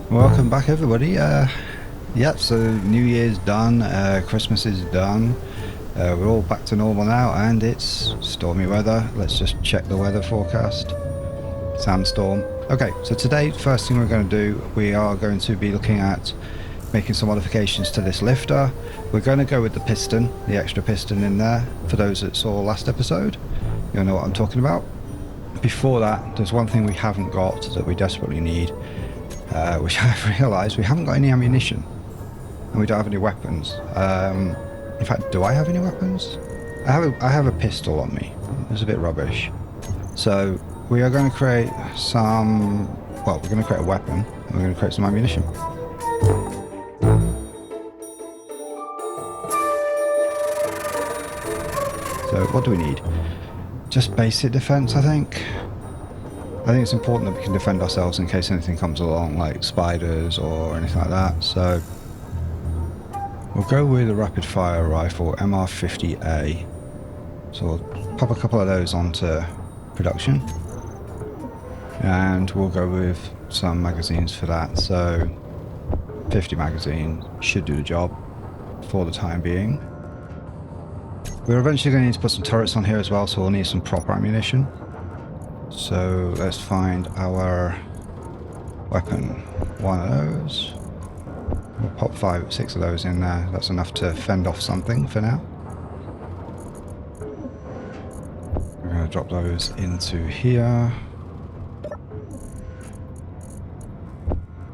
Welcome back, everybody. Yep, so New Year's done, Christmas is done. We're all back to normal now, and it's stormy weather. Let's just check the weather forecast. Sandstorm. Okay, so today, first thing we're going to do, we are going to be looking at making some modifications to this lifter. We're going to go with the piston, the extra piston in there. For those that saw last episode, you'll know what I'm talking about. Before that, there's one thing we haven't got that we desperately need. Which I've realised we haven't got any ammunition and we don't have any weapons. In fact, do I have any weapons? I have a pistol on me. It's a bit rubbish. So we are going to create some, well, we're going to create a weapon and we're going to create some ammunition. So what do we need? Just basic defense, I think. I think it's important that we can defend ourselves in case anything comes along, like spiders or anything like that. So we'll go with a rapid fire rifle, MR50A. So we'll pop a couple of those onto production. And we'll go with some magazines for that. So 50 magazines should do the job for the time being. We're eventually going to need to put some turrets on here as well, so we'll need some proper ammunition. So let's find our weapon. One of those. We'll pop 5 or 6 of those in there. That's enough to fend off something for now. We're going to drop those into here.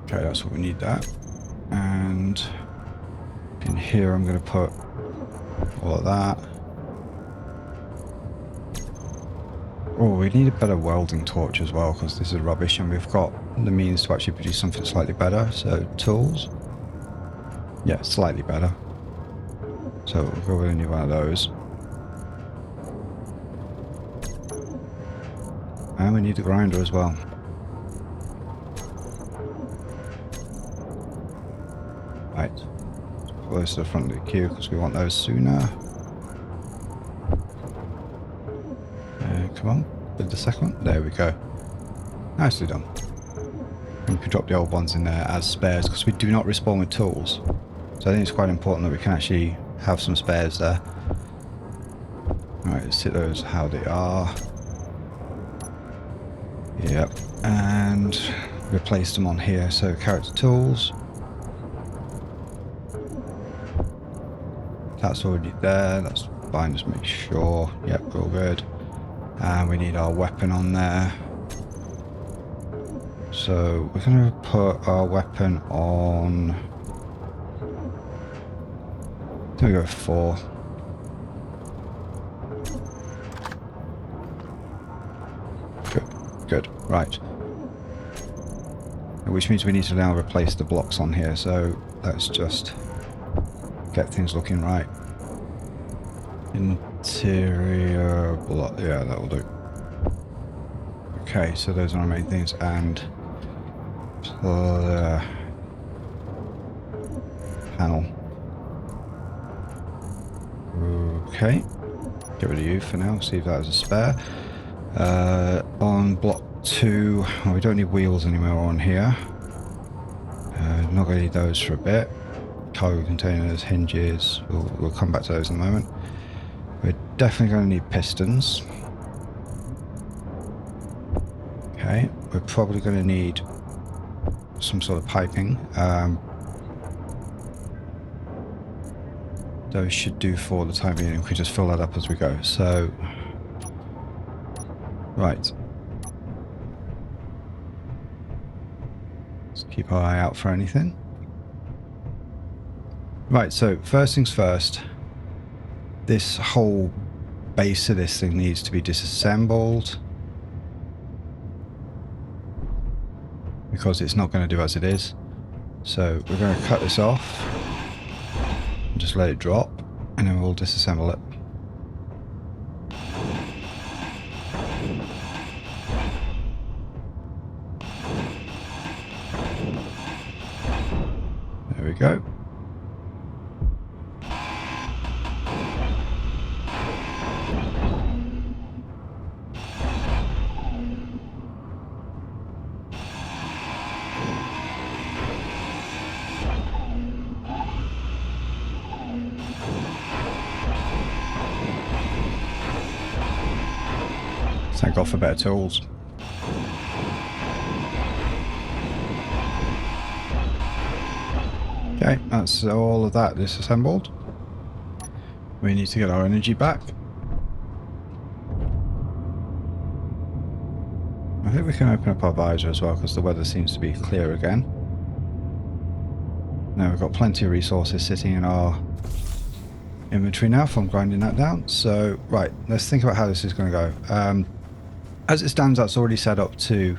Okay, that's what we need that. And in here I'm going to put all of that. Oh, we need a better welding torch as well, because this is rubbish and we've got the means to actually produce something slightly better. So tools, yeah, slightly better. So we'll go with a new one of those. And we need the grinder as well. Right, put those to the front of the queue because we want those sooner. Come on, build the second one. There we go. Nicely done. And we can drop the old ones in there as spares because we do not respawn with tools. So I think it's quite important that we can actually have some spares there. Alright, let's sit those how they are. Yep. And replace them on here. So character tools. That's already there. That's fine. Just make sure. Yep, we're all good. And we need our weapon on there. So we're going to put our weapon on. I think we go with 4. Good. Right. Which means we need to now replace the blocks on here. So let's just get things looking right. Interior block, yeah, that will do. Okay, so those are our main things, and the panel. Okay, get rid of you for now, see if that is a spare. On block 2, well, we don't need wheels anymore on here. Not going to need those for a bit. Cargo containers, hinges, we'll come back to those in a moment. We're definitely going to need pistons. Okay, we're probably going to need some sort of piping. Those should do for the time being. We can just fill that up as we go. So, right. Let's keep our eye out for anything. Right, so first things first. This whole base of this thing needs to be disassembled because it's not going to do as it is. So we're going to cut this off and just let it drop, and then we'll disassemble it. There we go. Thank God for better tools. Okay, that's all of that disassembled. We need to get our energy back. I think we can open up our visor as well because the weather seems to be clear again. Now we've got plenty of resources sitting in our inventory now from grinding that down. So, right, let's think about how this is going to go. As it stands, that's already set up to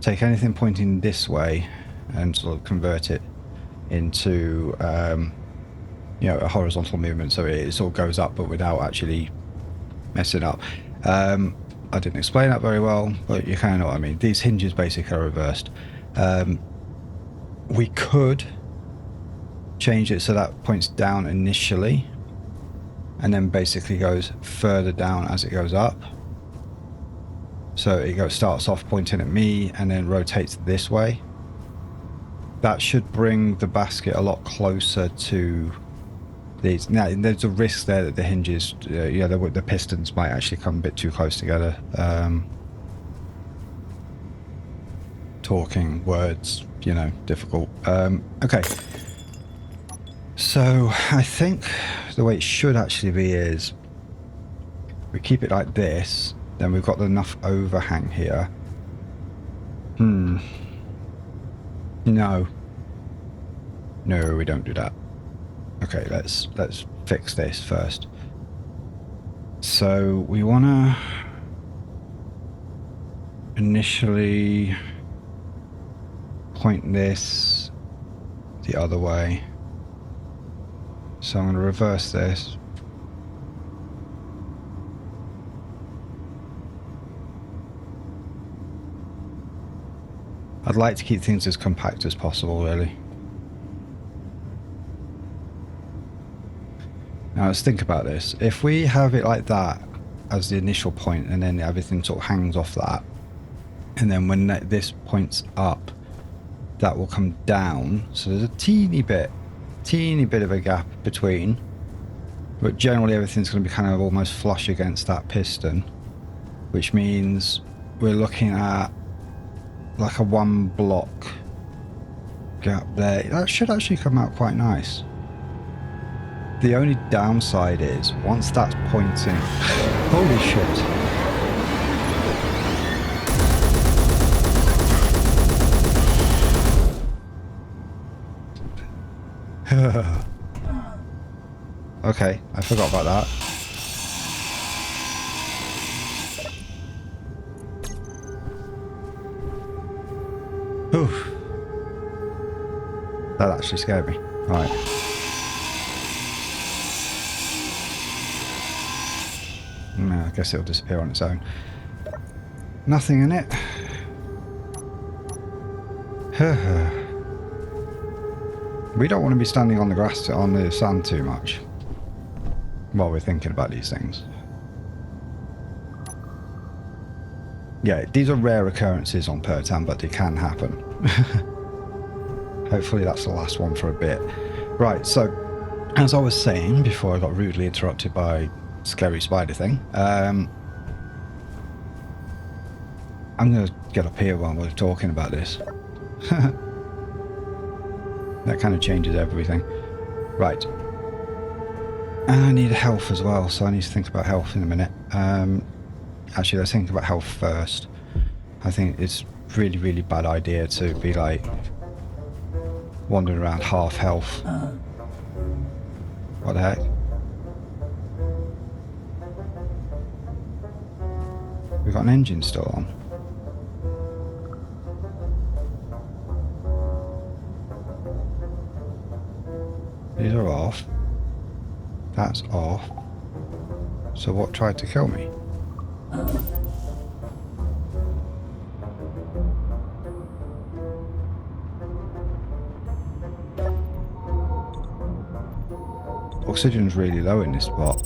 take anything pointing this way and sort of convert it into, you know, a horizontal movement, so it sort of goes up, but without actually messing up. I didn't explain that very well, but you kind of know what I mean. These hinges basically are reversed. We could change it so that points down initially, and then basically goes further down as it goes up. So it starts off pointing at me and then rotates this way. That should bring the basket a lot closer to these. Now, there's a risk there that the hinges, yeah, the pistons might actually come a bit too close together. Talking words, you know, difficult. Okay. So I think the way it should actually be is we keep it like this, then we've got enough overhang here. No, we don't do that. Okay, let's fix this first. So we want to initially point this the other way. So I'm going to reverse this. I'd like to keep things as compact as possible, really. Now let's think about this. If we have it like that as the initial point, and then everything sort of hangs off that, and then when this points up, that will come down. So there's a teeny bit of a gap between, but generally everything's going to be kind of almost flush against that piston, which means we're looking at like a 1 block gap there. That should actually come out quite nice. The only downside is once that's pointing, holy shit. Okay, I forgot about that. Oof. That actually scared me. Right. No, I guess it'll disappear on its own. Nothing in it. We don't want to be standing on the grass, on the sand too much while we're thinking about these things. Yeah, these are rare occurrences on Pertam, but they can happen. Hopefully that's the last one for a bit. Right, so as I was saying before I got rudely interrupted by scary spider thing, I'm going to get up here while we're talking about this. That kind of changes everything. Right. And I need health as well, so I need to think about health in a minute. Actually, let's think about health first. I think it's really, really bad idea to be like wandering around half health. What the heck? We've got an engine still on. These are off. That's off. So what tried to kill me? Oxygen's really low in this spot.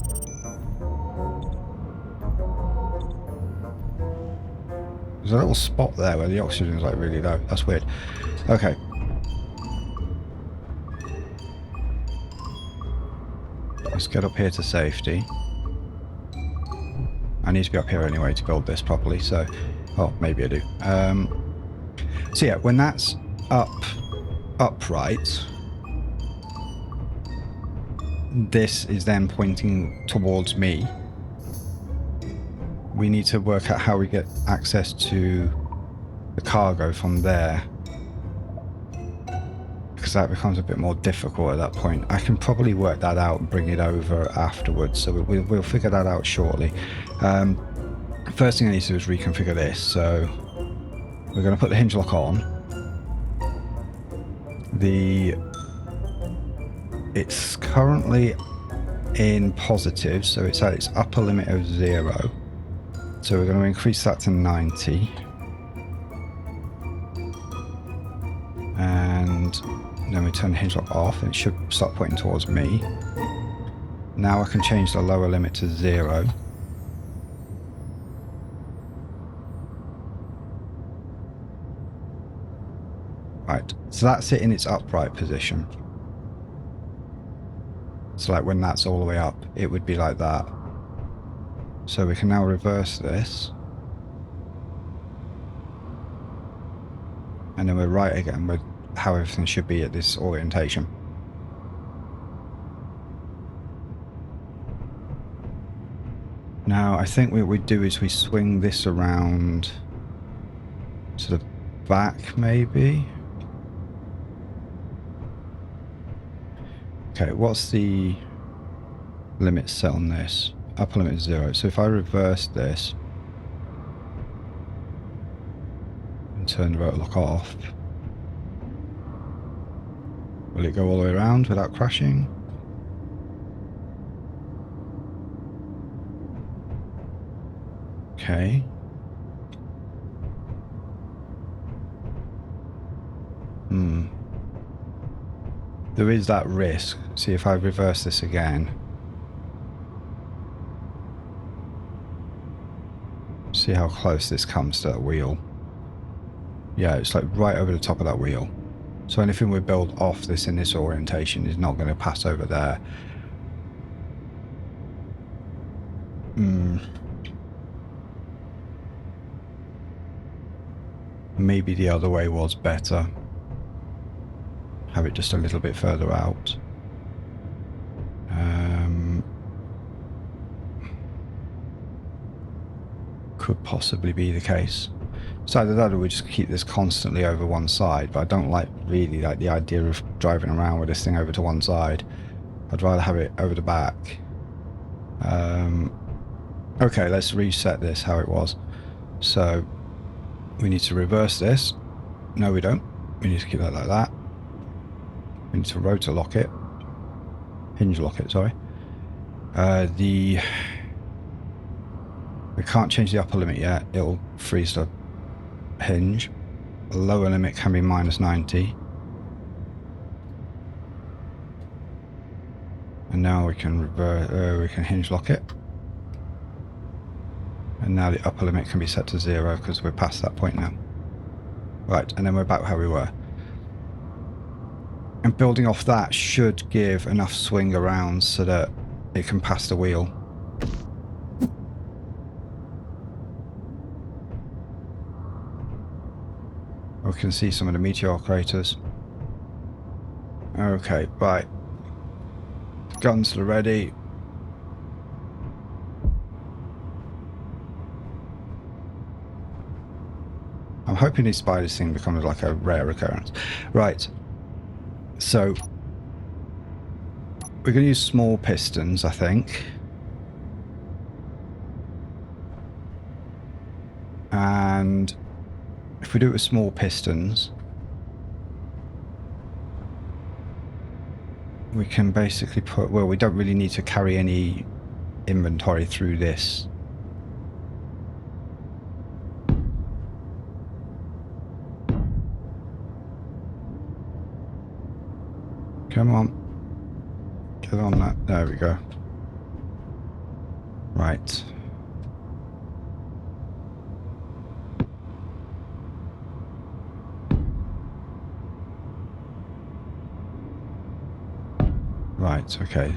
There's a little spot there where the oxygen's like really low. That's weird. Okay. Let's get up here to safety. I need to be up here anyway to build this properly, so... Oh, maybe I do. So yeah, when that's upright, this is then pointing towards me. We need to work out how we get access to the cargo from there, because that becomes a bit more difficult at that point. I can probably work that out and bring it over afterwards, so we'll figure that out shortly. First thing I need to do is reconfigure this, so we're going to put the hinge lock on. It's currently in positive, so it's at its upper limit of 0. So we're going to increase that to 90. And then we turn the hinge lock off, and it should start pointing towards me. Now I can change the lower limit to 0. Right, so that's it in its upright position. So like when that's all the way up, it would be like that. So we can now reverse this. And then we're right again with how everything should be at this orientation. Now I think what we do is we swing this around to the back maybe. Okay, what's the limit set on this? Upper limit is 0. So if I reverse this and turn the rotor lock off, will it go all the way around without crashing? Okay. There is that risk. See if I reverse this again. See how close this comes to that wheel. Yeah, it's like right over the top of that wheel. So anything we build off this in this orientation is not going to pass over there. Maybe the other way was better. Have it just a little bit further out. Could possibly be the case. So either that or we just keep this constantly over one side, but I don't really like the idea of driving around with this thing over to one side. I'd rather have it over the back. Okay, let's reset this how it was. So we need to reverse this. No, we don't. We need to keep that like that. We need to rotor lock it. Hinge lock it, sorry. We can't change the upper limit yet. It'll freeze the hinge. The lower limit can be minus 90. And now we can hinge lock it. And now the upper limit can be set to 0 because we're past that point now. Right, and then we're back where we were. And building off that should give enough swing around so that it can pass the wheel. We can see some of the meteor craters. Okay, right. Guns are ready. I'm hoping these spiders thing becomes like a rare occurrence. Right. So we're going to use small pistons, I think. And if we do it with small pistons, we can basically put, well, we don't really need to carry any inventory through this. Come on. Get on that. There we go. Right. Right, okay.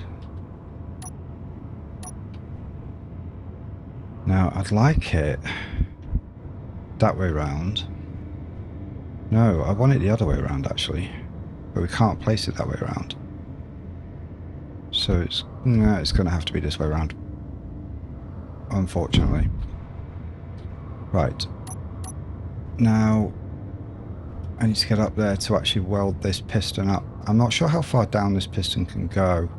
Now I'd like it that way round. No, I want it the other way around actually, but we can't place it that way around. So it's going to have to be this way around, unfortunately. Right. Now, I need to get up there to actually weld this piston up. I'm not sure how far down this piston can go.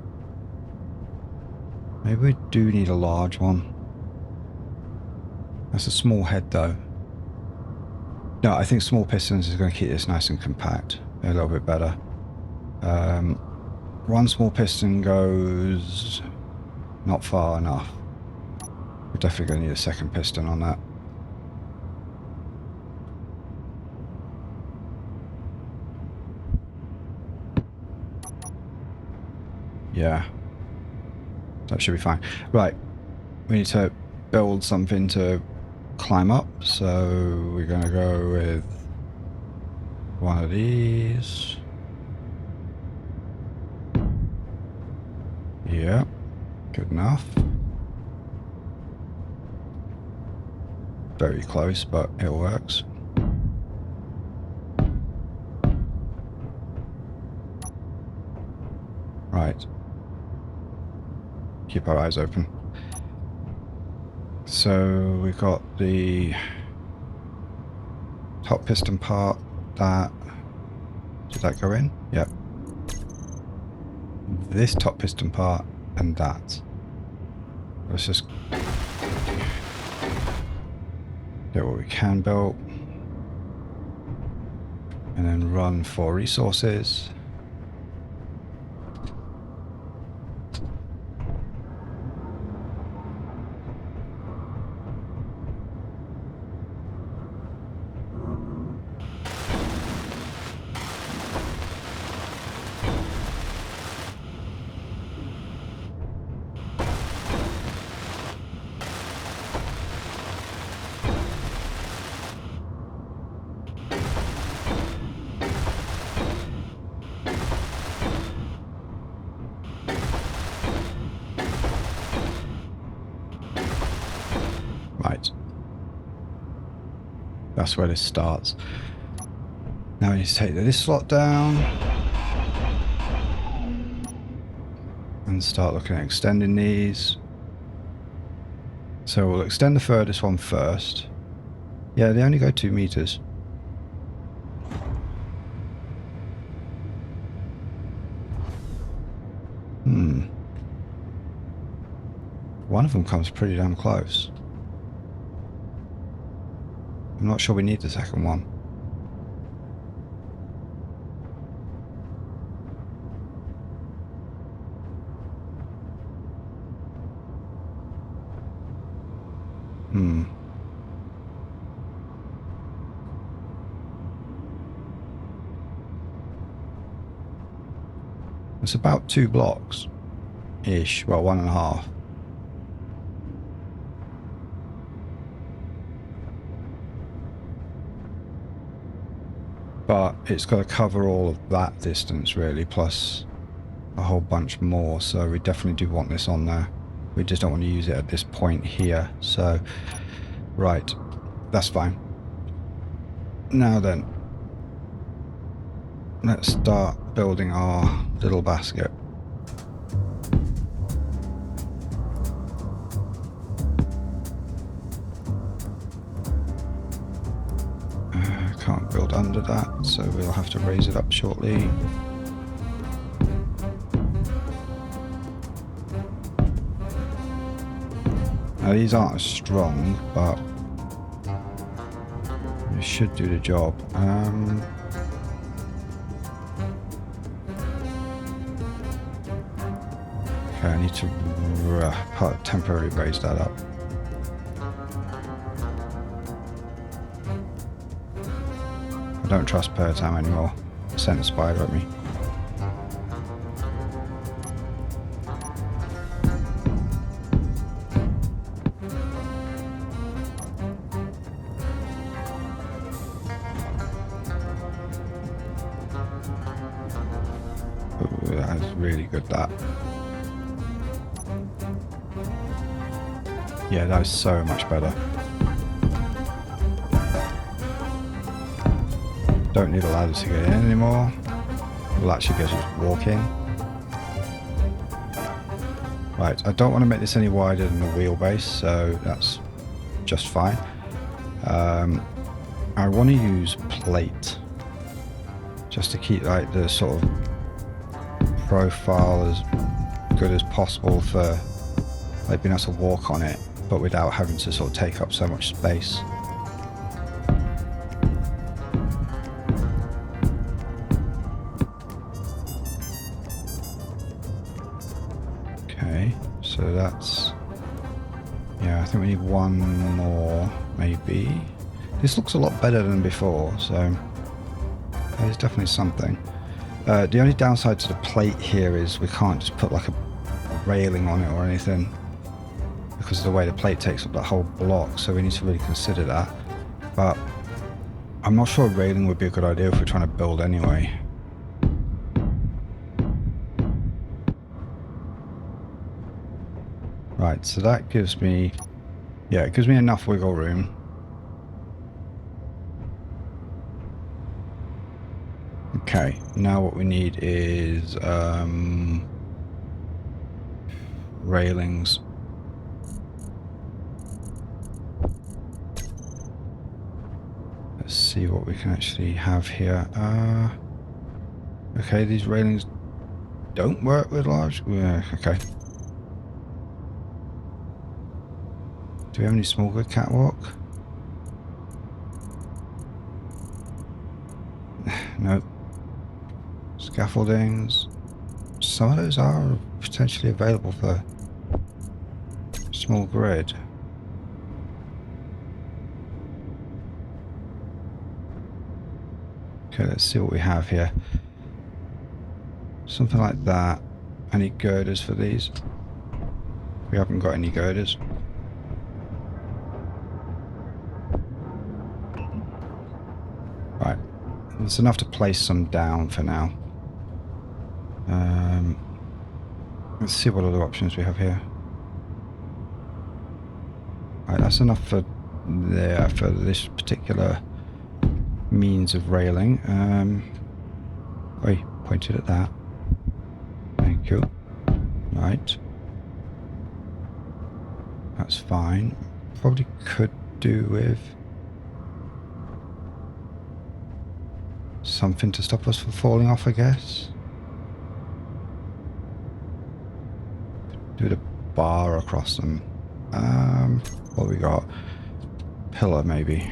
Maybe we do need a large one. That's a small head though. No, I think small pistons is going to keep this nice and compact. A little bit better. One small piston goes not far enough. We're definitely going to need a second piston on that. Yeah. That should be fine. Right. We need to build something to climb up. So we're going to go with one of these. Yeah. Good enough. Very close, but it works. Right. Keep our eyes open. So we've got the top piston part. That did that go in? Yep. This top piston part and that. Let's just get what we can build and then run for resources. Right. That's where this starts. Now we need to take this slot down and start looking at extending these. So we'll extend the furthest one first. Yeah, they only go 2 meters. One of them comes pretty damn close. I'm not sure we need the second one. It's about 2 blocks-ish. Well, 1.5. But it's got to cover all of that distance really, plus a whole bunch more, so we definitely do want this on there. We just don't want to use it at this point here. So, right, that's fine. Now then, let's start building our little basket. Can't build under that, so we'll have to raise it up shortly. Now these aren't as strong, but they should do the job. Okay, I need to temporarily raise that up. I don't trust Pertam anymore. Sent a spider at me. Ooh, that is really good, that. Yeah, that is so much better. Don't need a ladder to get in anymore. We'll actually be able to walk in. Right, I don't want to make this any wider than the wheelbase, so that's just fine. I want to use plate just to keep like the sort of profile as good as possible for like being able to walk on it, but without having to sort of take up so much space. Okay, so that's, yeah, I think we need one more maybe. This looks a lot better than before, so there's definitely something. The only downside to the plate here is we can't just put like a railing on it or anything because of the way the plate takes up that whole block, so we need to really consider that. But I'm not sure a railing would be a good idea if we're trying to build anyway. Right, so that gives me, yeah, it gives me enough wiggle room. Okay, now what we need is railings. Let's see what we can actually have here. Okay, these railings don't work with large. Yeah, okay. Do we have any small good catwalk? Nope. Scaffoldings. Some of those are potentially available for small grid. Okay, let's see what we have here. Something like that. Any girders for these? We haven't got any girders. Right. There's enough to place some down for now. Let's see what other options we have here. Right, that's enough for there for this particular means of railing. Pointed at that. Thank you. Right. That's fine. Probably could do with something to stop us from falling off, I guess. Do the bar across them. What we got? Pillar, maybe.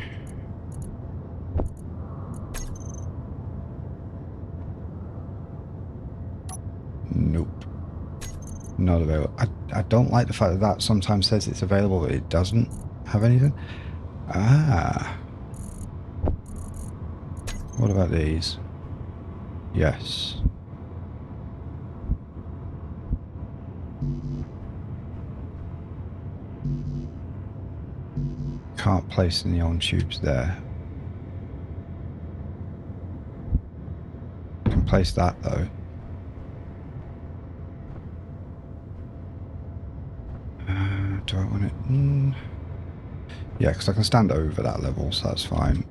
Nope. Not available. I don't like the fact that that sometimes says it's available, but it doesn't have anything. Ah. What about these? Yes. Can't place the neon tubes there. Can place that though. Do I want it? Yeah, because I can stand over that level, so that's fine.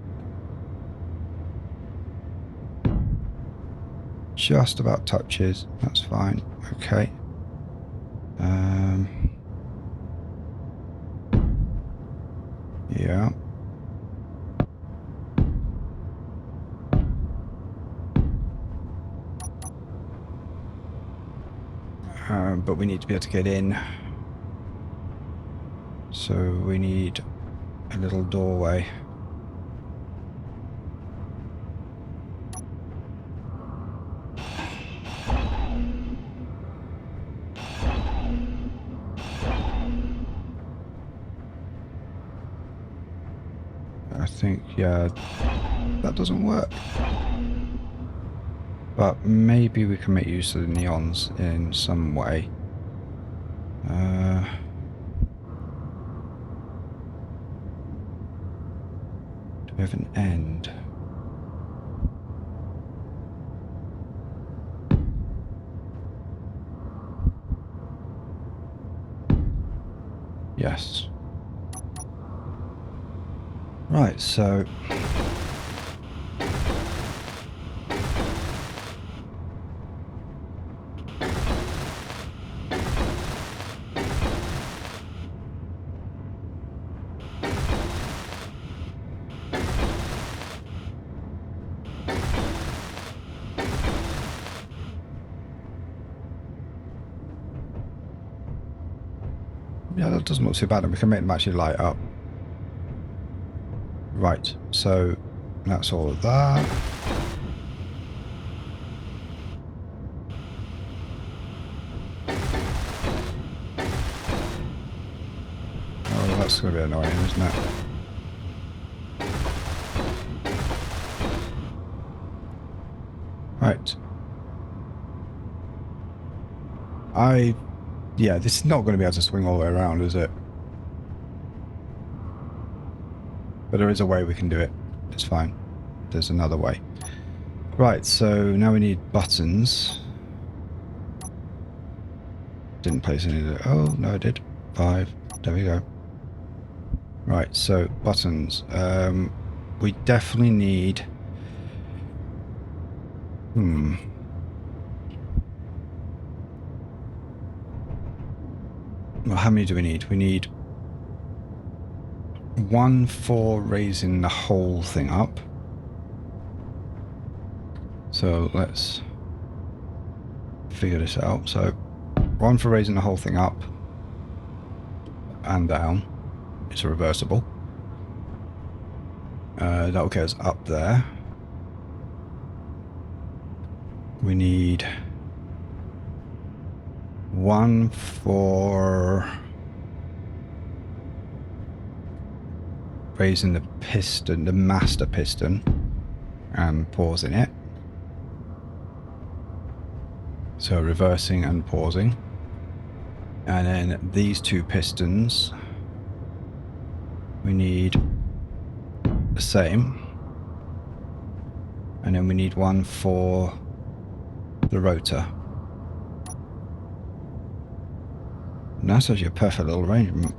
Just about touches, that's fine. Okay. Yeah. But we need to be able to get in. So we need a little doorway. I think, yeah, that doesn't work. But maybe we can make use of the neons in some way. Do we have an end? Yes. Right, so yeah, that doesn't look too bad, and we can make them actually light up. Right, so that's all of that. Oh, that's going to be annoying, isn't it? Right. Yeah, this is not going to be able to swing all the way around, is it? But there is a way we can do it. It's fine. There's another way. Right, so now we need buttons. Didn't place any of the... Oh, no, I did. 5. There we go. Right, so buttons. We definitely need... Well, how many do we need? We need 1 for raising the whole thing up. So let's figure this out. So 1 for raising the whole thing up and down. It's a reversible. That'll get us up there. We need 1 for raising the piston, the master piston, and pausing it. So reversing and pausing. And then these 2 pistons, we need the same. And then we need 1 for the rotor. And that's actually a perfect little arrangement.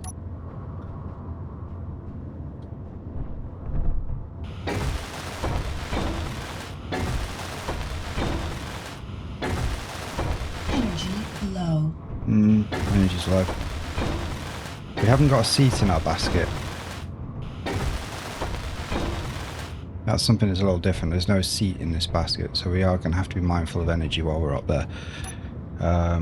Energy's low. We haven't got a seat in our basket. That's something that's a little different. There's no seat in this basket, so we are going to have to be mindful of energy while we're up there. I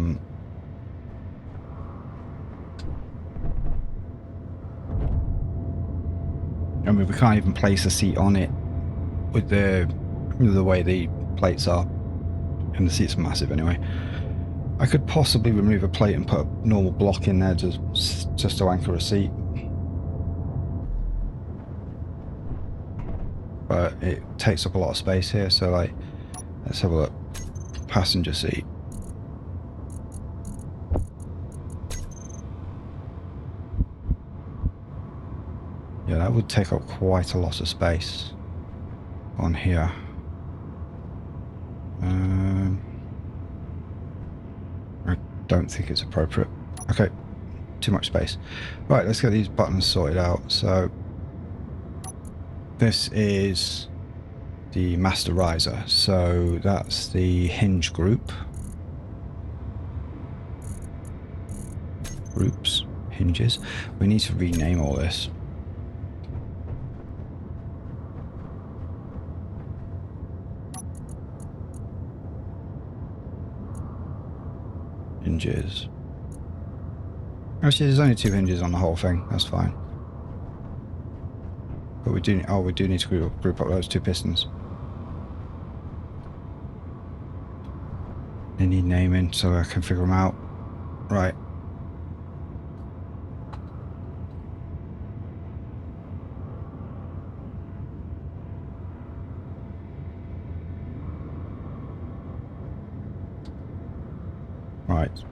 mean, we can't even place a seat on it with the way the plates are, and the seat's massive anyway. I could possibly remove a plate and put a normal block in there just to anchor a seat. But it takes up a lot of space here, so like, let's have a look. Passenger seat. Yeah, that would take up quite a lot of space on here. I don't think it's appropriate. Okay, too much space. Right, let's get these buttons sorted out. So this is the master riser. So that's the hinge group. Groups, hinges. We need to rename all this. Hinges. Actually, there's only 2 hinges on the whole thing. That's fine. But we do. Oh, we do need to group up those 2 pistons. They need naming, so I can figure them out. Right. Right.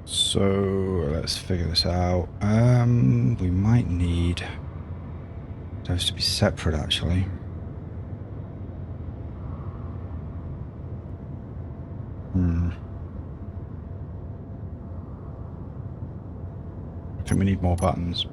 So let's figure this out. We might need those to be separate, actually. I think we need more buttons.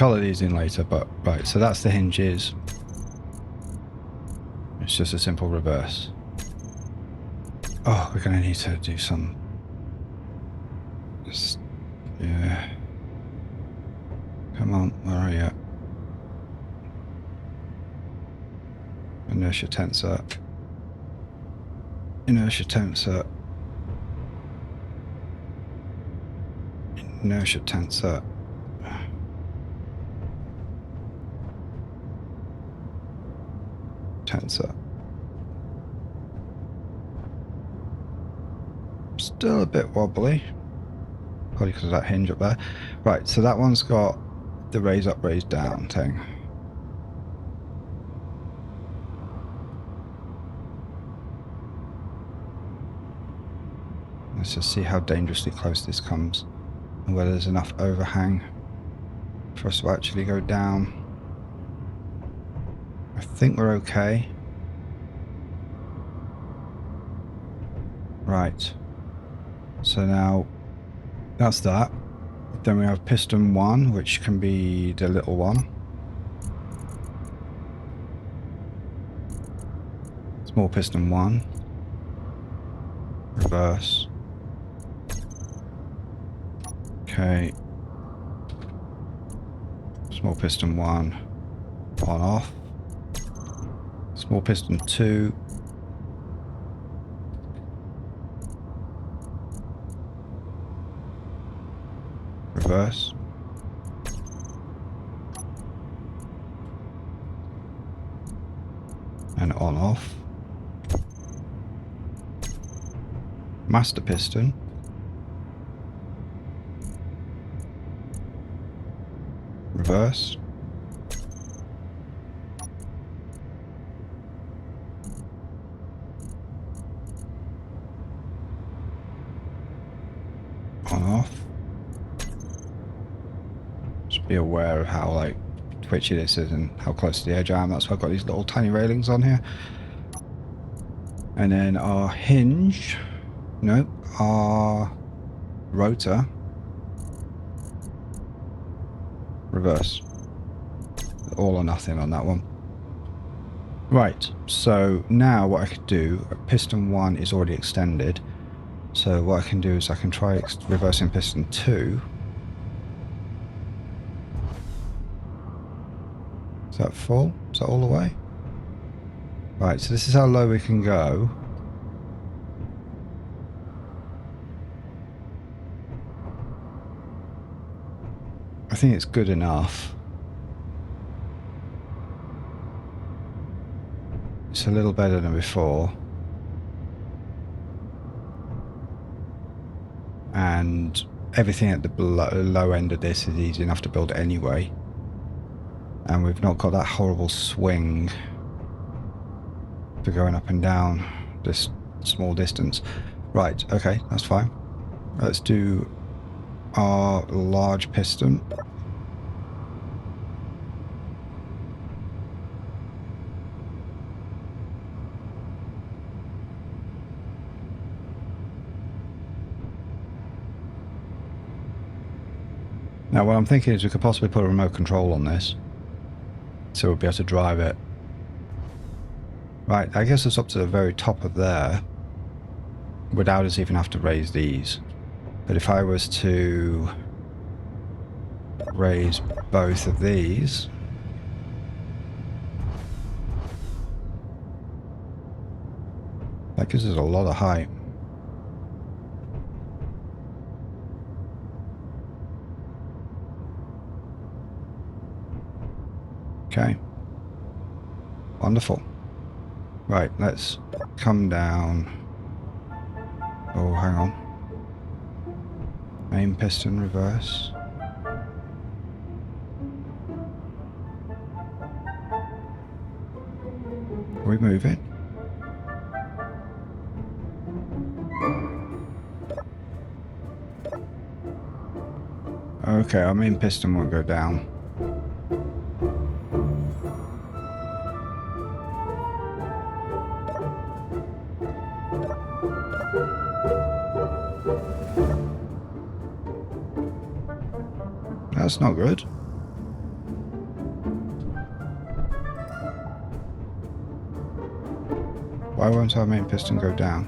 colour these in later, but right, so that's the hinges. It's just a simple reverse. Oh, we're going to need to do some... Yeah. Come on, where are you? Inertia tensor. Inertia tensor. Inertia tensor. Tensor. Still a bit wobbly. Probably because of that hinge up there. Right, so that one's got the raise up, raise down thing. Let's just see how dangerously close this comes and whether there's enough overhang for us to actually go down. I think we're okay. Right. So now that's that. Then we have piston 1, which can be the little one. Small piston 1. Reverse. Okay. Small piston 1. On off. Small piston 2. Reverse. And on off. Master piston. Reverse. On off. Just be aware of how like twitchy this is and how close to the edge I am. That's why I've got these little tiny railings on here. And then our hinge, no, our rotor, reverse. All or nothing on that one. Right, so now what I could do, piston 1 is already extended. So what I can do is I can try reversing piston 2. Is that full? Is that all the way? Right, so this is how low we can go. I think it's good enough. It's a little better than before. And everything at the low end of this is easy enough to build anyway. And we've not got that horrible swing for going up and down this small distance. Right, okay, that's fine. Let's do our large piston. Now what I'm thinking is we could possibly put a remote control on this, so we'll be able to drive it. Right, I guess it's up to the very top of there, without us even have to raise these. But if I was to raise both of these, that gives us a lot of height. Okay. Wonderful. Right, let's come down. Oh, hang on. Main piston reverse. Are we moving? Okay, our main piston won't go down. That's not good. Why won't our main piston go down?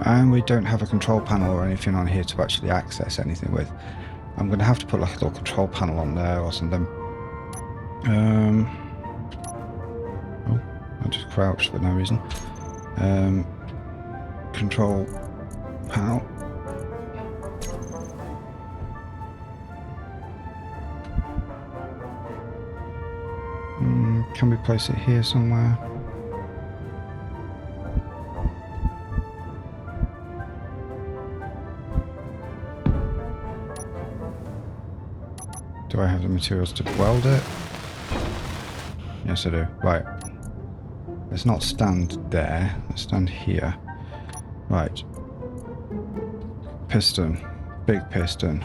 And we don't have a control panel or anything on here to actually access anything with. I'm going to have to put like a little control panel on there or something. Oh, I just crouched for no reason. Control panel. Can we place it here somewhere? Do I have the materials to weld it? Yes, I do. Right. Let's not stand there. Let's stand here. Right. Piston. Big piston.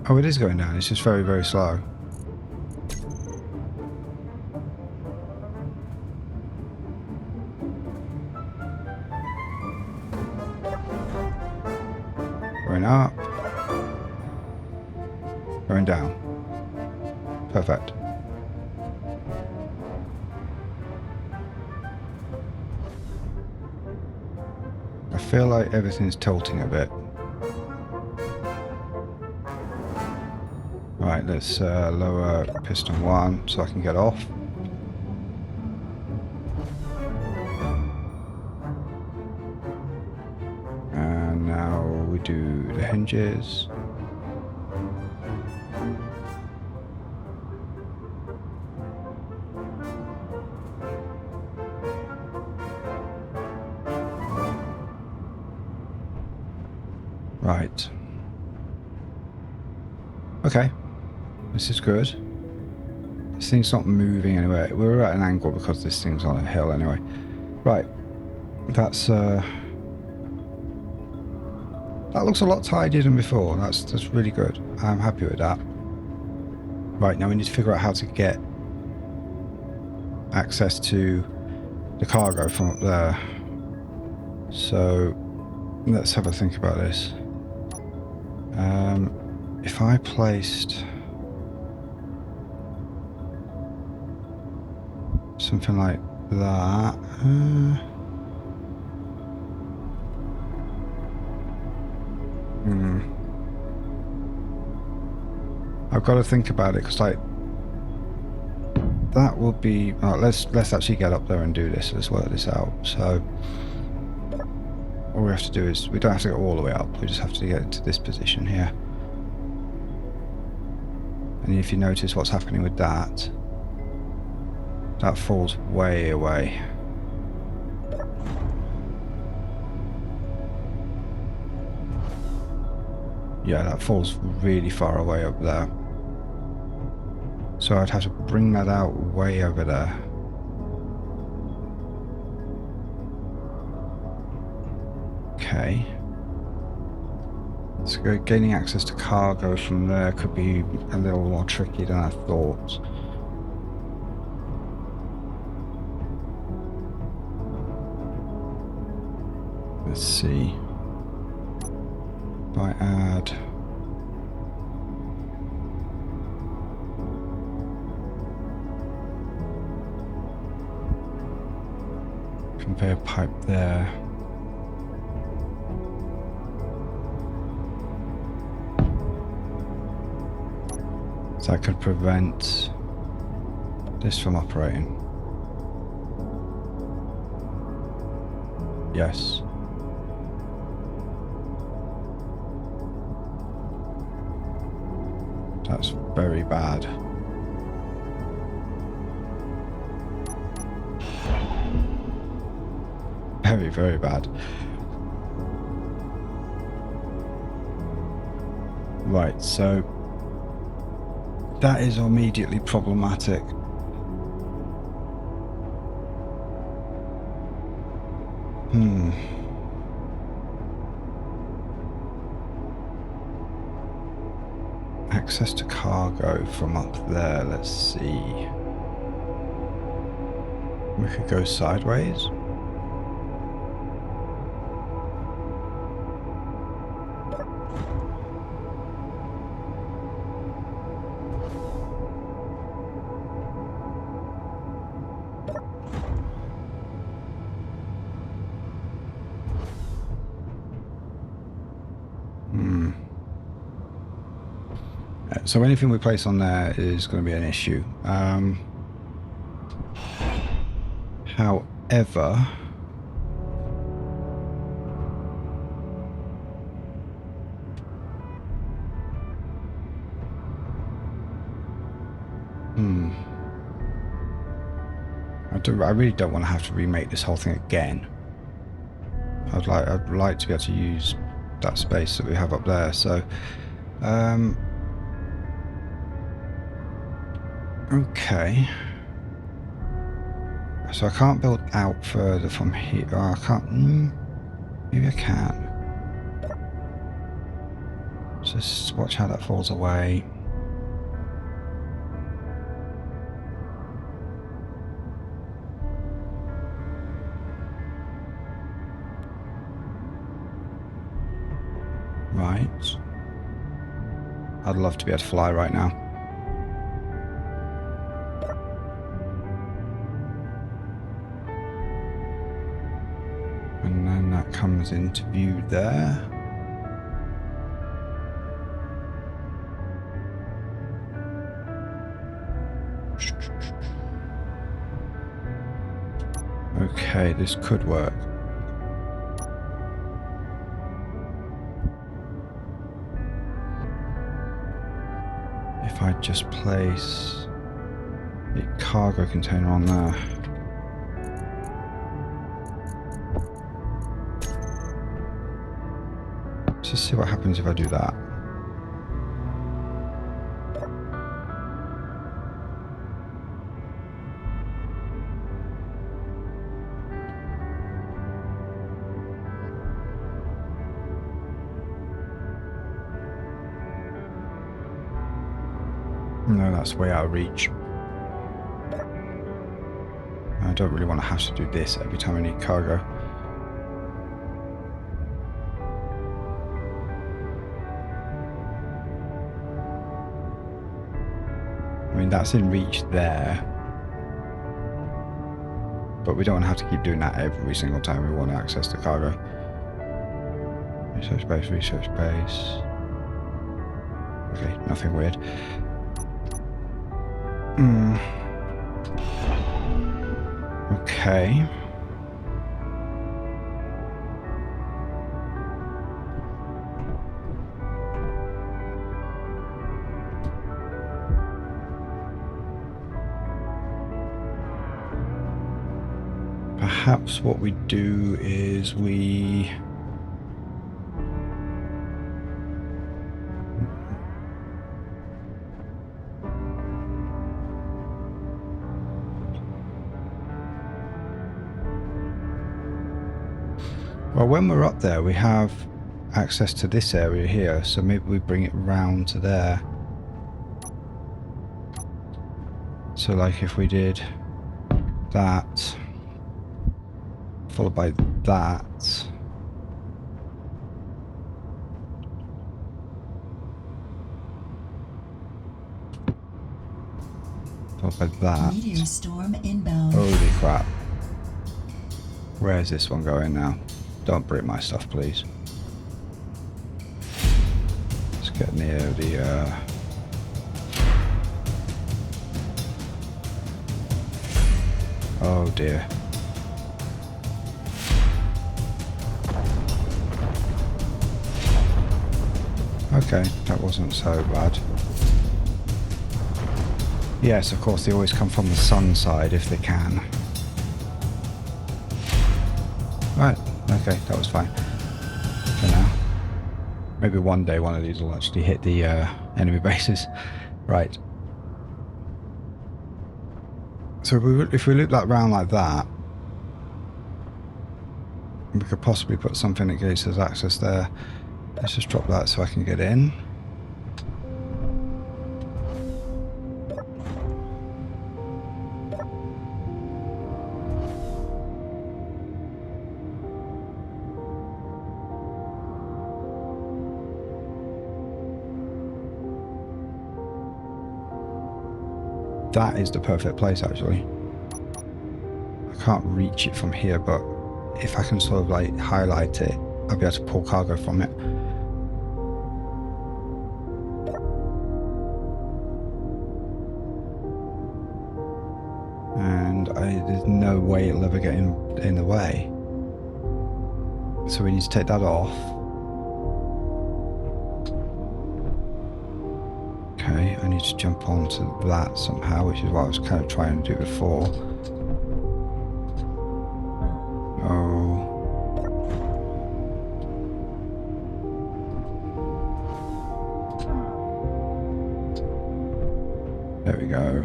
Oh, it is going down. It's just very, very slow. Going up. Going down. Perfect. I feel like everything's tilting a bit. Right, let's lower piston 1 so I can get off. And now we do the hinges. Right. Okay. This is good. This thing's not moving anyway. We're at an angle because this thing's on a hill anyway. Right. That's that looks a lot tidier than before. That's really good. I'm happy with that. Right, now we need to figure out how to get access to the cargo from up there. So let's have a think about this. If I placed something like that, I've got to think about it because like that would be. Let's actually get up there and do this. Let's work this out. So all we have to do is we don't have to go all the way up. We just have to get into this position here. And if you notice what's happening with that, that falls way away. Yeah, that falls really far away up there. So I'd have to bring that out way over there. Okay. So gaining access to cargo from there could be a little more tricky than I thought. Let's see. If I add conveyor pipe there. So that could prevent this from operating. Yes. That's very bad. Very, very bad. Right, so that is immediately problematic. Access to cargo from up there, let's see. We could go sideways. So anything we place on there is going to be an issue. However, I really don't want to have to remake this whole thing again. I'd like to be able to use that space that we have up there. So, okay. So I can't build out further from here. Oh, I can't. Maybe I can. Just watch how that falls away. Right. I'd love to be able to fly right now. And then that comes into view there. Okay, this could work. If I just place the cargo container on there. Let's just see what happens if I do that. No, that's way out of reach. I don't really want to have to do this every time I need cargo. I mean, that's in reach there. But we don't want to have to keep doing that every single time we want to access the cargo. Research base, research base. Okay, nothing weird. Okay. Perhaps what we do is we... Well, when we're up there, we have access to this area here, so maybe we bring it round to there. So like if we did that, followed by that. Followed by that. Meteor storm inbound. Holy crap. Where's this one going now? Don't break my stuff, please. Let's get near the... Oh dear. Okay, that wasn't so bad. Yes, of course, they always come from the sun side if they can. Right, okay, that was fine for now. Maybe one day one of these will actually hit the enemy bases. Right. So if we loop that round like that, we could possibly put something that gives us access there. Let's just drop that so I can get in. that is the perfect place actually. I can't reach it from here, but if I can sort of like highlight it, I'll be able to pull cargo from it. And there's no way it'll ever get in the way. So we need to take that off. Okay, I need to jump onto that somehow, which is what I was kind of trying to do before. Oh. There we go.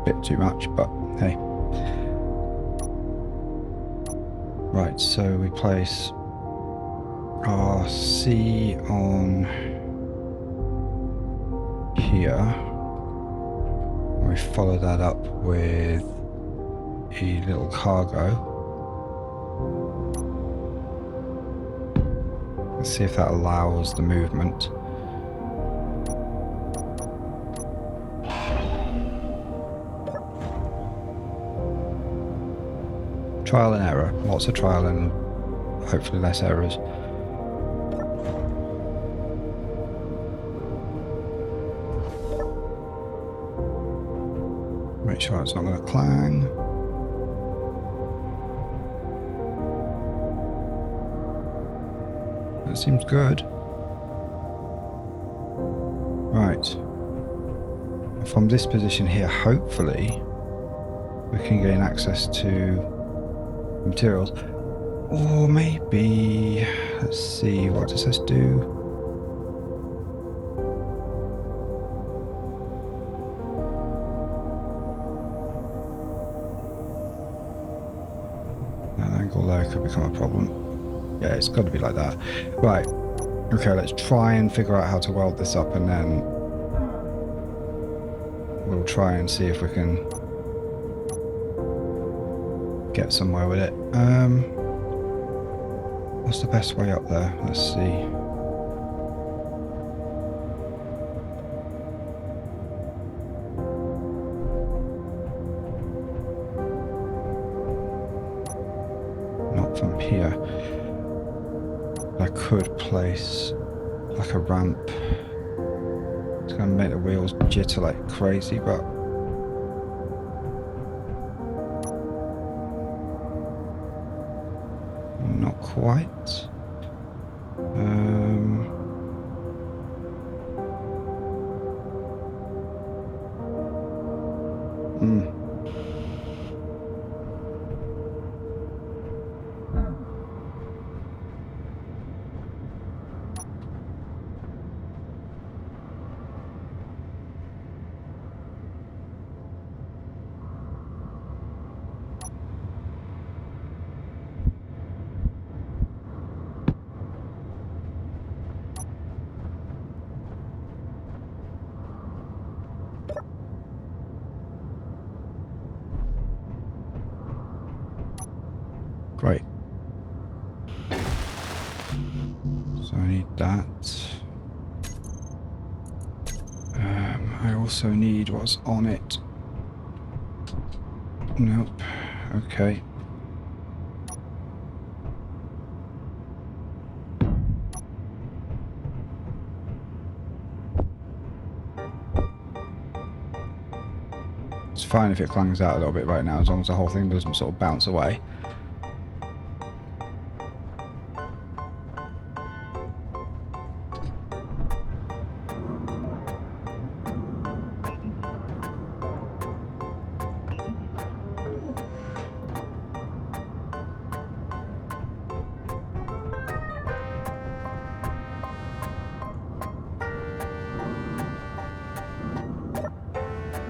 Bit too much, but hey. Right, so we place our C on here. We follow that up with a little cargo. Let's see if that allows the movement. Trial and error, lots of trial and hopefully less errors. Make sure it's not going to clang. That seems good. Right. From this position here, hopefully, we can gain access to materials. Or maybe, let's see, what does this do? That angle there could become a problem. Yeah, it's got to be like that. Right. Okay, let's try and figure out how to weld this up, and then we'll try and see if we can get somewhere with it. What's the best way up there? Let's see. Not from here. I could place like a ramp. It's going to make the wheels jitter like crazy, but not quite. Great. So I need that. I also need what's on it. Nope. Okay. It's fine if it clangs out a little bit right now, as long as the whole thing doesn't sort of bounce away.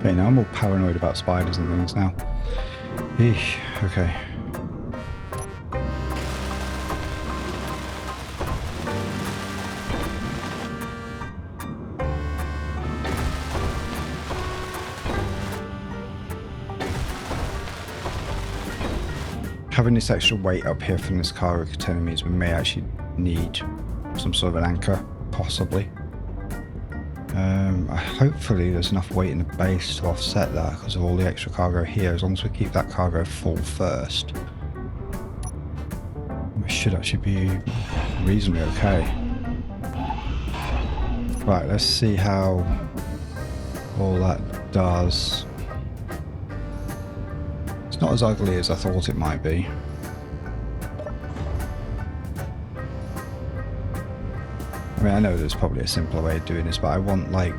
Okay, now I'm all paranoid about spiders and things now. Eesh, okay. having this extra weight up here from this cargo container means we may actually need some sort of an anchor, possibly. Hopefully there's enough weight in the base to offset that because of all the extra cargo here, as long as we keep that cargo full first. We should actually be reasonably okay. Right, let's see how all that does. It's not as ugly as I thought it might be. I mean, I know there's probably a simpler way of doing this, but I want like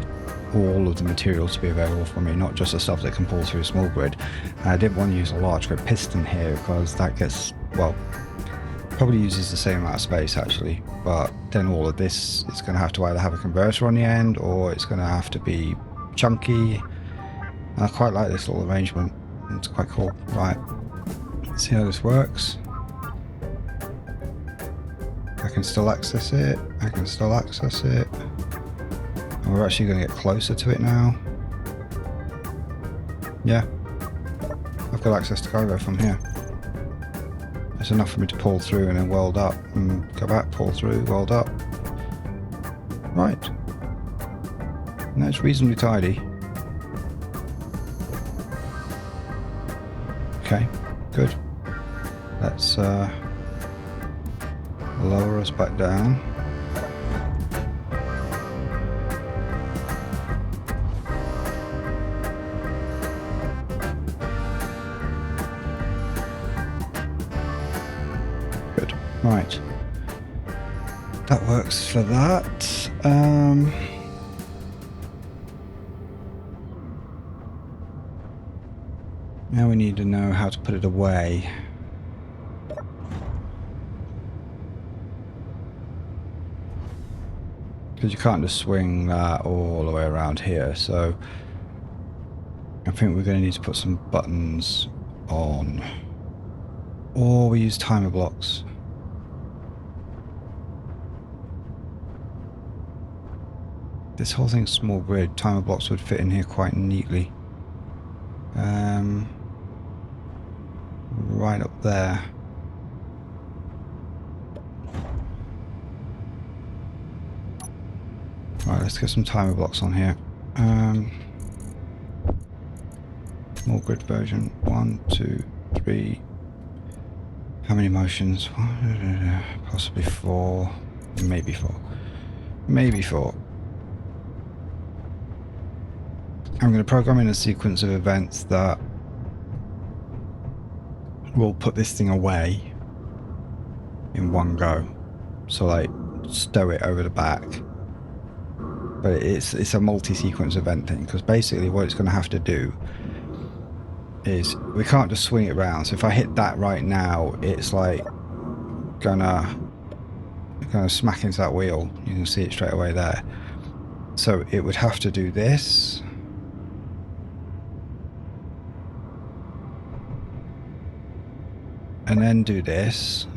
all of the material to be available for me, not just the stuff that can pull through a small grid. And I didn't want to use a large grid piston here because that gets, well, probably uses the same amount of space actually, but then all of this is going to have to either have a converter on the end or it's going to have to be chunky. And I quite like this little arrangement. It's quite cool. Right, let's see how this works. I can still access it. I can still access it. And we're actually going to get closer to it now. Yeah, I've got access to cargo from here. It's enough for me to pull through and then weld up and go back, pull through, weld up. Right. And that's reasonably tidy. Okay, good. Let's lower us back down. Good. Right. That works for that. Now we need to know how to put it away. Because you can't just swing that all the way around here, so I think we're going to need to put some buttons on. Or we use timer blocks. This whole thing's small grid. Timer blocks would fit in here quite neatly. Right up there. Right, let's get some timer blocks on here. Small grid version. 1, 2, 3. How many motions? Possibly 4. Maybe 4. Maybe 4. I'm going to program in a sequence of events that will put this thing away in one go. So like stow it over the back. But it's a multi-sequence event thing, because basically what it's going to have to do is we can't just swing it around. So if I hit that right now, it's like gonna smack into that wheel. You can see it straight away there. So it would have to do this. And then do this.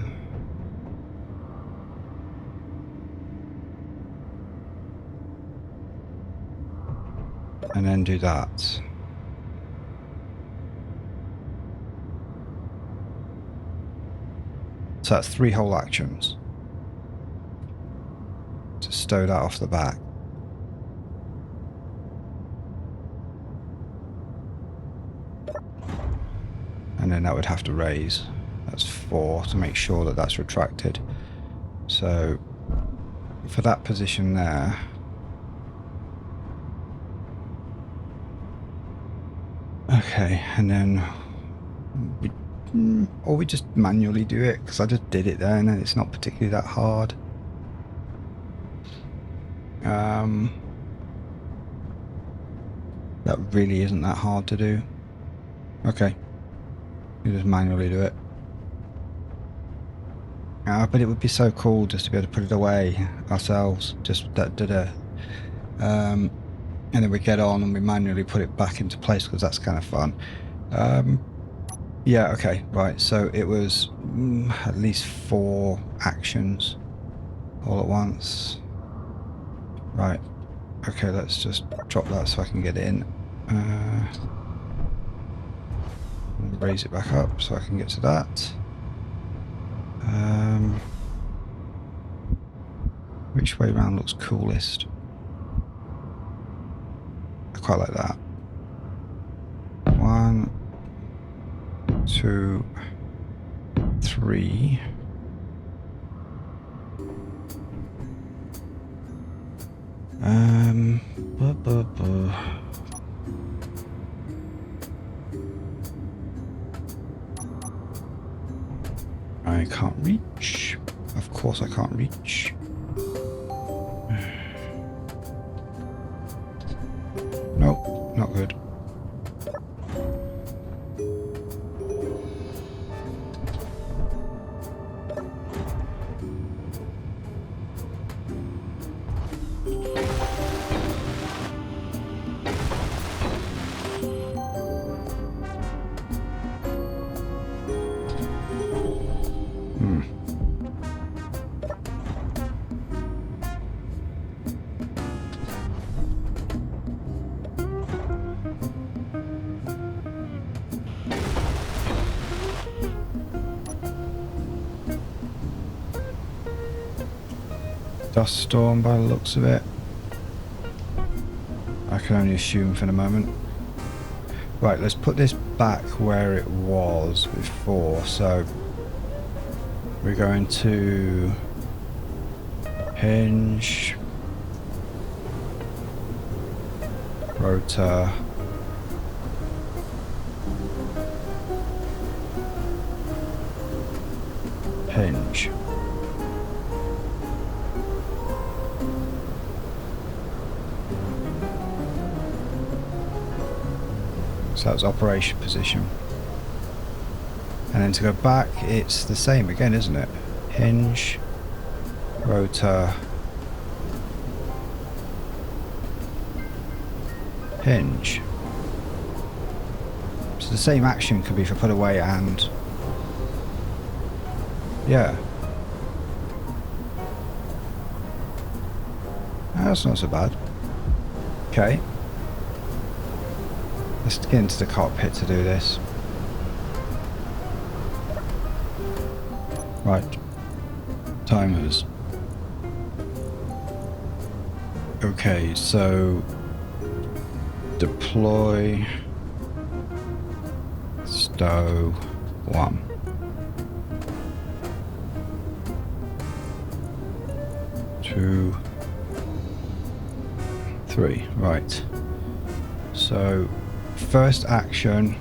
And then do that. So that's 3 whole actions. To stow that off the back. And then that would have to raise. That's 4 to make sure that that's retracted. So for that position there, okay, and then or we just manually do it, because I just did it there and then it's not particularly that hard. That really isn't that hard to do. Okay, you just manually do it. But it would be so cool just to be able to put it away ourselves, just that and then we get on and we manually put it back into place, because that's kind of fun. Yeah, okay, right, so it was at least 4 actions all at once. Right, okay, let's just drop that so I can get in. Raise it back up so I can get to that. Which way round looks coolest? I quite like that. 1, 2, 3. I can't reach. Of course I can't reach. Nope, not good. Dust storm by the looks of it. I can only assume for the moment. Right, let's put this back where it was before. So we're going to hinge, rotor, hinge. So that's operation position. And then to go back, it's the same again, isn't it? Hinge, rotor, hinge. So the same action could be for put away and... yeah. That's not so bad. Okay. Let's get into the cockpit to do this. Right. Timers. Okay, so deploy stow 1. Two, 3. Right. So first action,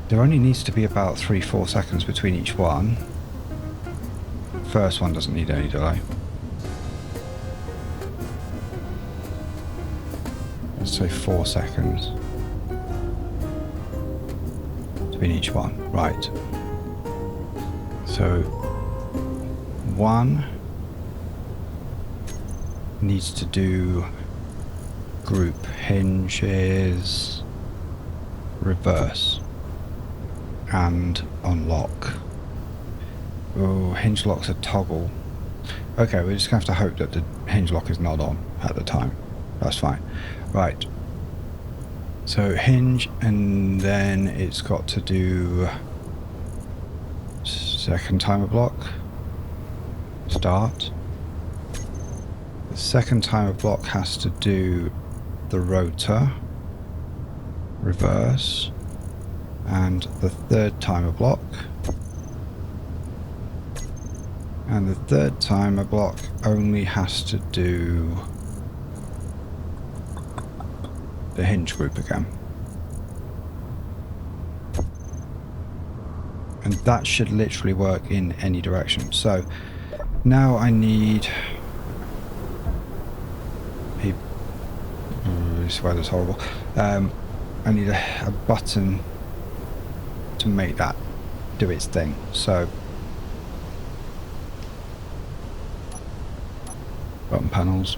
there only needs to be about 3-4 seconds between each one. First one doesn't need any delay. Let's say 4 seconds between each one. Right. So 1 needs to do group hinges, reverse, and unlock. Oh, hinge lock's a toggle. Okay, we're just gonna have to hope that the hinge lock is not on at the time. That's fine. Right. So hinge, and then it's got to do second timer block. Start. The second timer block has to do the rotor, reverse, and the third timer block. And the third timer block only has to do the hinge group again. And that should literally work in any direction. So now I need a... this weather's horrible. I need a button to make that do its thing. So button panels.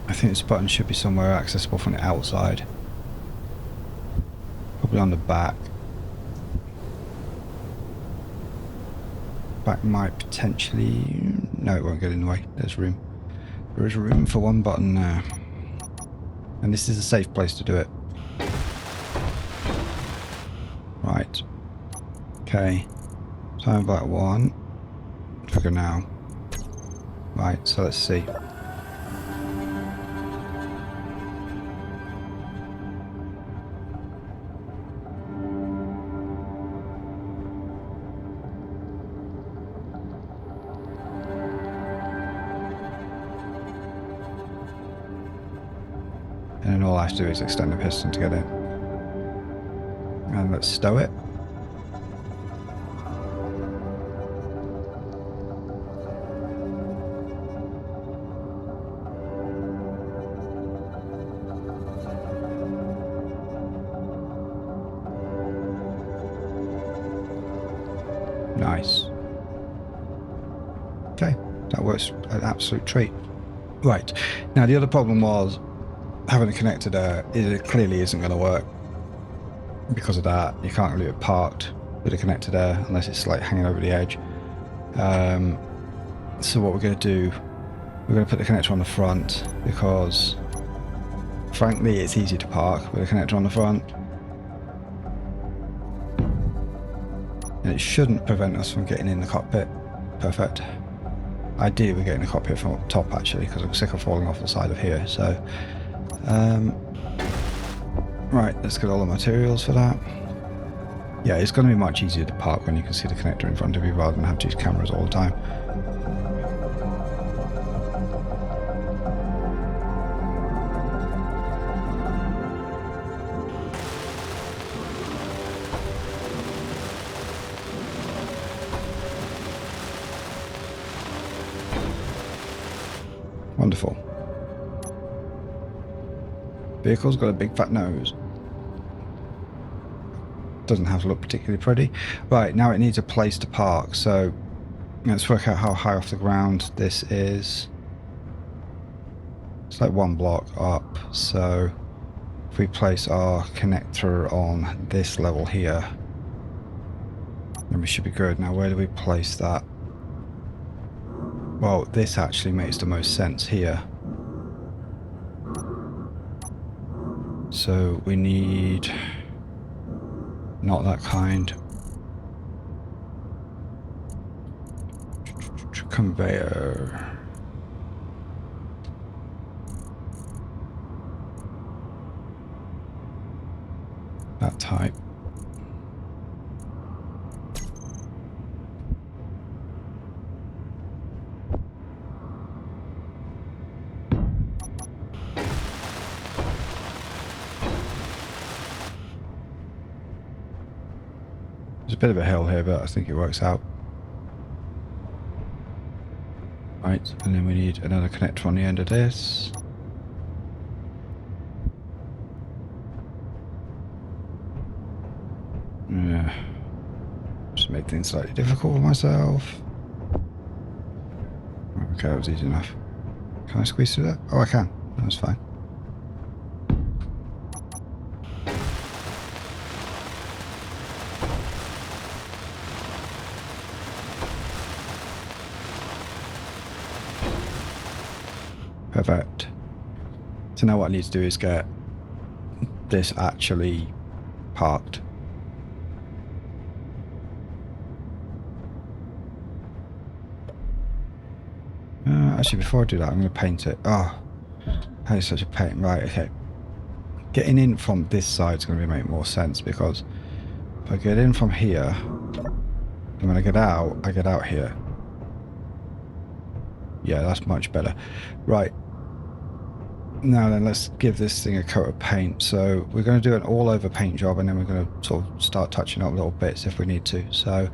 I think this button should be somewhere accessible from the outside. Probably on the back. Back might potentially... no, it won't get in the way. There's room. There is room for one button there. And this is a safe place to do it. Right. Okay. Time back 1. Trigger now. Right, so let's see. And then all I have to do is extend the piston to get in. And let's stow it. Nice. Okay, that works an absolute treat. Right, now the other problem was having it connected there, it clearly isn't going to work. Because of that, you can't really have parked with a connector there unless it's like hanging over the edge. So what we're going to do, we're going to put the connector on the front because frankly it's easy to park with a connector on the front. And it shouldn't prevent us from getting in the cockpit. Perfect. Ideally we're getting the cockpit from up top actually because I'm sick of falling off the side of here. So right, let's get all the materials for that. Yeah, it's going to be much easier to park when you can see the connector in front of you rather than have to use cameras all the time. Wonderful. Vehicle's got a big fat nose. Doesn't have to look particularly pretty. Right, now it needs a place to park, so let's work out how high off the ground this is. It's like 1 block up, so if we place our connector on this level here, then we should be good. Now where do we place that? Well, this actually makes the most sense here. So we need not that kind. Conveyor. That type. There's a bit of a hill here, but I think it works out. Right, and then we need another connector on the end of this. Yeah. Just made things slightly difficult for myself. Okay, that was easy enough. Can I squeeze through that? Oh, I can. That's fine. Perfect. So now what I need to do is get this actually parked. Actually, before I do that, I'm going to paint it. Oh, that is such a pain. Right, okay. Getting in from this side is going to make more sense because if I get in from here, and when I get out here. Yeah, that's much better. Right. Now then, let's give this thing a coat of paint. So we're going to do an all-over paint job, and then we're going to sort of start touching up little bits if we need to. So,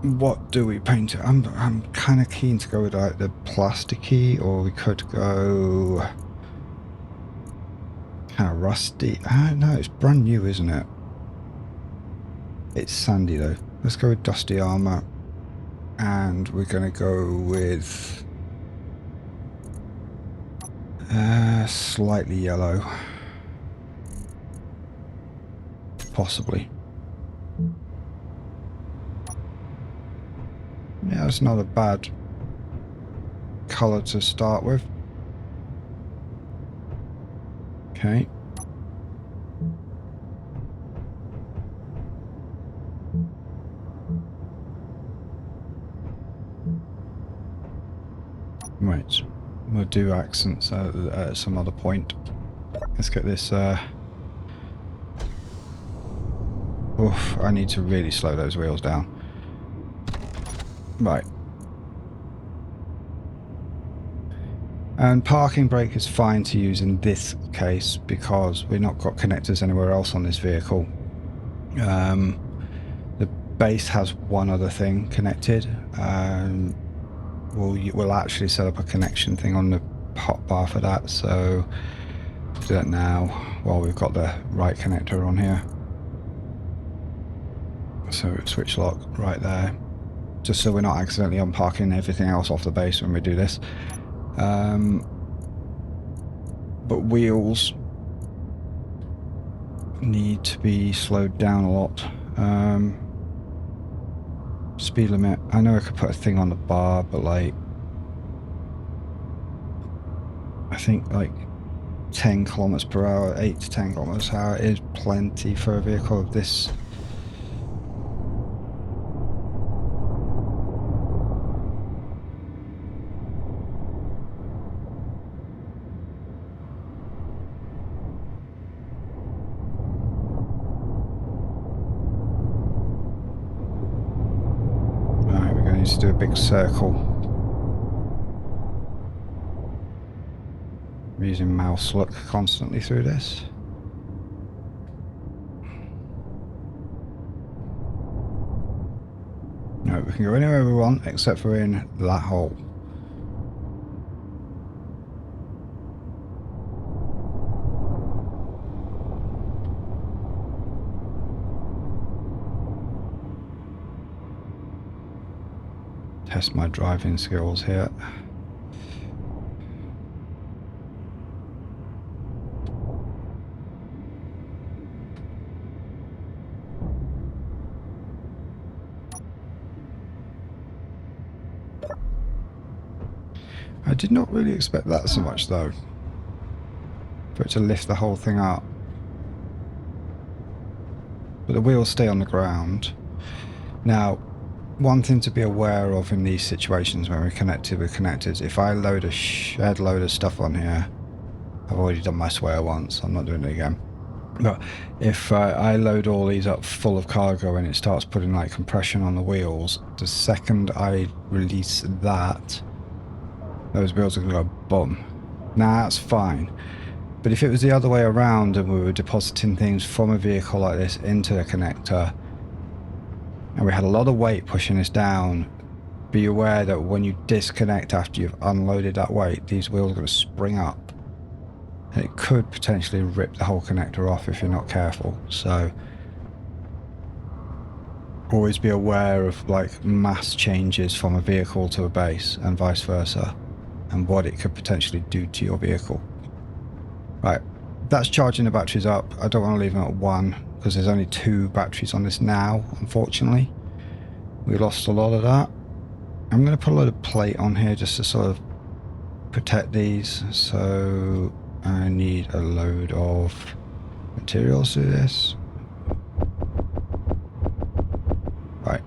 what do we paint it? I'm kind of keen to go with like the plasticky, or we could go kind of rusty. I don't know. It's brand new, isn't it? It's sandy though. Let's go with dusty armor, and we're going to go with slightly yellow, possibly. Yeah, it's not a bad colour to start with. Okay. Right, we'll do accents at some other point. Let's get this. Oof, I need to really slow those wheels down. Right. And parking brake is fine to use in this case because we've not got connectors anywhere else on this vehicle. The base has one other thing connected. We'll actually set up a connection thing on the hotbar for that, so do that now while we've got the right connector on here. So switch lock right there, just so we're not accidentally unparking everything else off the base when we do this. But wheels need to be slowed down a lot. Speed limit, I know I could put a thing on the bar, but like I think like 10 kilometers per hour, 8 to 10 kilometers per hour is plenty for a vehicle of this. Right, we're going to do a big circle. I'm using mouse look constantly through this. No, we can go anywhere we want except for in that hole. Test my driving skills here. I did not really expect that so much though, for it to lift the whole thing up. But the wheels stay on the ground. Now, one thing to be aware of in these situations when we're connected with connectors, if I load a shed load of stuff on here, I've already done my swear once, I'm not doing it again. But if I load all these up full of cargo and it starts putting like compression on the wheels, the second I release that, those wheels are going to go boom. Now that's fine. But if it was the other way around and we were depositing things from a vehicle like this into a connector, and we had a lot of weight pushing us down, be aware that when you disconnect after you've unloaded that weight, these wheels are going to spring up. And it could potentially rip the whole connector off if you're not careful. So always be aware of like mass changes from a vehicle to a base and vice versa, and what it could potentially do to your vehicle. Right, that's charging the batteries up. I don't want to leave them at 1 because there's only 2 batteries on this now, unfortunately. We lost a lot of that. I'm going to put a load of plate on here just to sort of protect these. So I need a load of materials to do this. Right.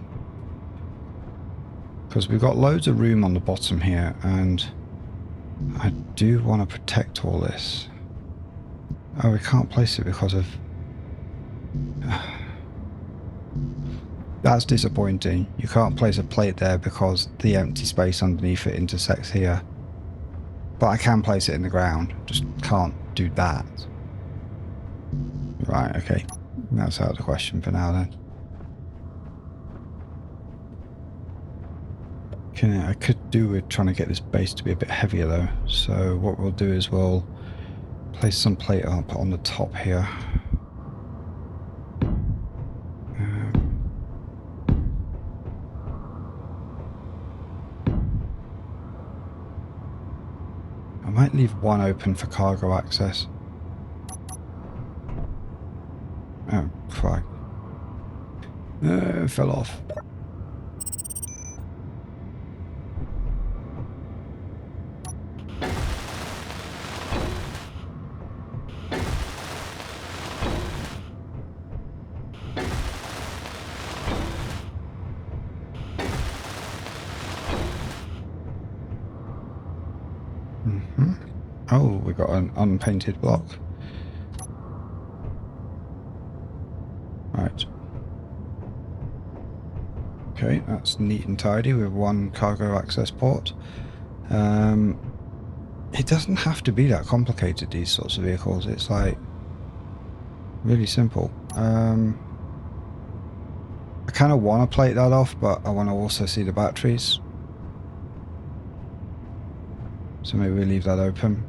Because we've got loads of room on the bottom here, and I do want to protect all this. Oh, we can't place it because of... That's disappointing. You can't place a plate there because the empty space underneath it intersects here. But I can place it in the ground, just can't do that. Right, okay. That's out of the question for now then. I could do with trying to get this base to be a bit heavier though. So what we'll do is we'll place some plate up on the top here. I might leave one open for cargo access. Oh, fuck. Fell off. Mm-hmm. Oh, we got an unpainted block. Right. Okay, that's neat and tidy with one cargo access port. It doesn't have to be that complicated, these sorts of vehicles. It's like really simple. I kind of want to plate that off, but I want to also see the batteries. So maybe we leave that open.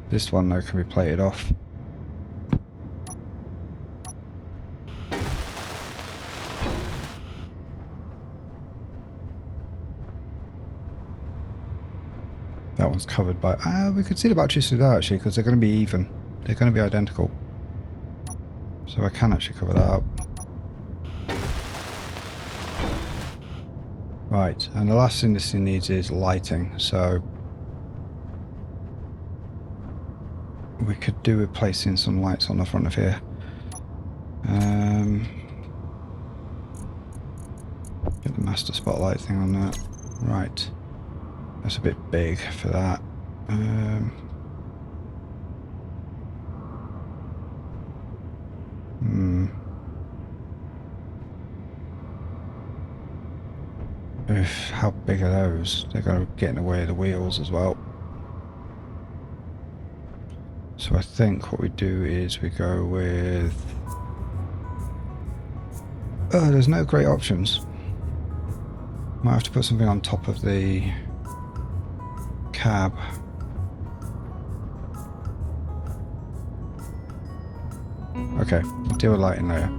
This one though can be plated off. That one's covered by... we could see the batteries through that actually, because they're going to be even. They're going to be identical. So I can actually cover that up. Right, and the last thing this thing needs is lighting, so... we could do with placing some lights on the front of here. Get the master spotlight thing on that. Right. That's a bit big for that. How big are those? They're going to get in the way of the wheels as well. So I think what we do is we go with... oh, there's no great options. Might have to put something on top of the cab. Okay, we'll deal with lighting later.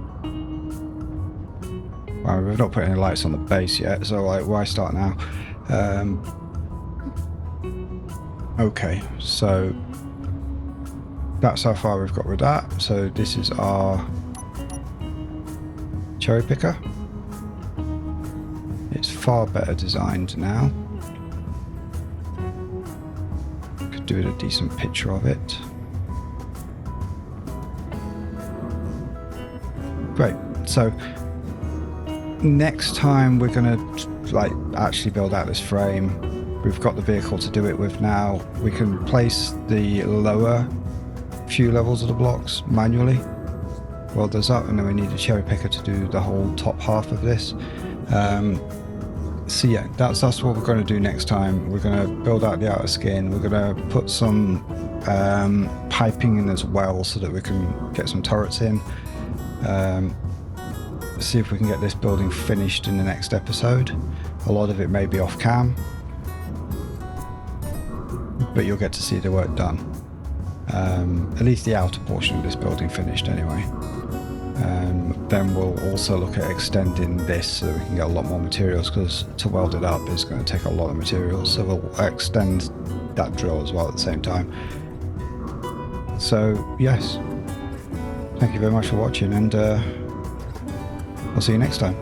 Well, we've not put any lights on the base yet, so like, why start now? Okay, so that's how far we've got with that. So this is our cherry picker. It's far better designed now. Could do a decent picture of it. Great. So next time we're going to like actually build out this frame. We've got the vehicle to do it with now. We can place the lower few levels of the blocks manually. Weld those up, and then we need a cherry picker to do the whole top half of this. So yeah, that's what we're going to do next time. We're going to build out the outer skin. We're going to put some piping in as well so that we can get some turrets in. See if we can get this building finished in the next episode. A lot of it may be off cam, but you'll get to see the work done. At least the outer portion of this building finished anyway. Then we'll also look at extending this so that we can get a lot more materials, because to weld it up is going to take a lot of materials, so we'll extend that drill as well at the same time. So yes, thank you very much for watching, and I'll see you next time.